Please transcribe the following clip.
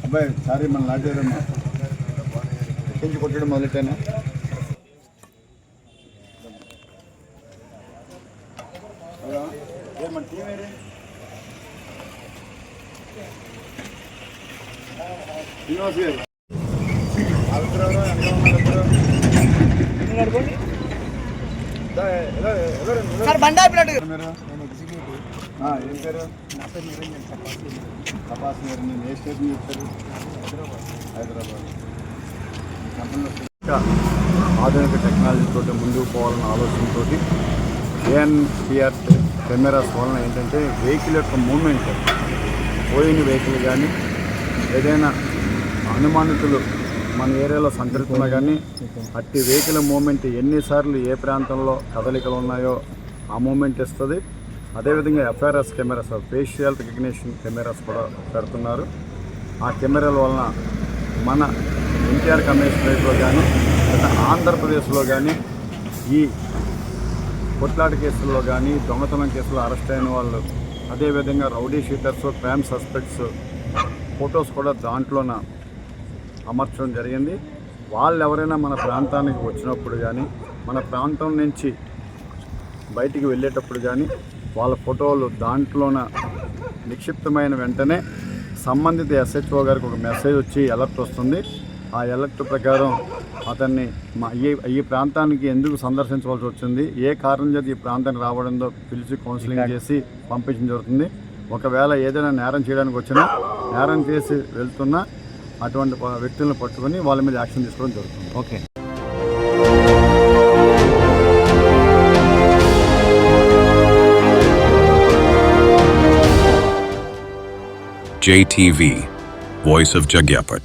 అబ్బాయి సారీ మన లాంటిదమ్మా కొంచెం కొట్టడం మొదలెట్టాను. మన టీం ఏది శ్రీనివాస్ గారు ఏం పేరు? తపాస్ గారు. నేను ఏ స్టేషన్ చెప్తారు? హైదరాబాద్. ఆధునిక టెక్నాలజీతో ముందుకు పోవాలన్న ఆలోచనతో ఏఎన్పిఆర్ కెమెరాస్ వలన ఏంటంటే వెహికల్ యొక్క మూమెంట్, పోయిన వెహికల్ కానీ ఏదైనా అనుమానితులు మన ఏరియాలో సంచరిస్తున్నా కానీ అట్టి వెహికల్ మూమెంట్ ఎన్నిసార్లు ఏ ప్రాంతంలో కదలికలు ఉన్నాయో ఆ మూమెంట్ ఇస్తుంది. అదేవిధంగా FRS cameras, facial recognition cameras కూడా పెడుతున్నారు. ఆ కెమెరాల వలన మన ఎన్టీఆర్ కమిషనరేట్లో కానీ లేదా ఆంధ్రప్రదేశ్లో కానీ ఈ కొట్లాట కేసుల్లో కానీ దొంగతనం కేసులో అరెస్ట్ అయిన వాళ్ళు, అదేవిధంగా rowdy sheeters, crime suspects photos కూడా దాంట్లోన అమర్చడం జరిగింది. వాళ్ళు ఎవరైనా మన ప్రాంతానికి వచ్చినప్పుడు కానీ మన ప్రాంతం నుంచి బయటికి వెళ్ళేటప్పుడు కానీ వాళ్ళ ఫోటోలు దాంట్లోన నిక్షిప్తమైన వెంటనే సంబంధిత ఎస్హెచ్ఓ గారికి ఒక మెసేజ్ వచ్చి అలర్ట్ వస్తుంది. ఆ అలర్ట్ ప్రకారం అతన్ని ఈ ప్రాంతానికి ఎందుకు సందర్శించవలసి వచ్చింది, ఏ కారణం చేత ఈ ప్రాంతానికి రావడంతో పిలిచి కౌన్సిలింగ్ చేసి పంపించడం జరుగుతుంది. ఒకవేళ ఏదైనా నేరం చేయడానికి వచ్చినా, నేరం చేసి వెళ్తున్నా అటువంటి వ్యక్తులను పట్టుకొని వాళ్ళ మీద యాక్షన్ తీసుకోవడం జరుగుతుంది. Okay. JTV, Voice of Jagyapet.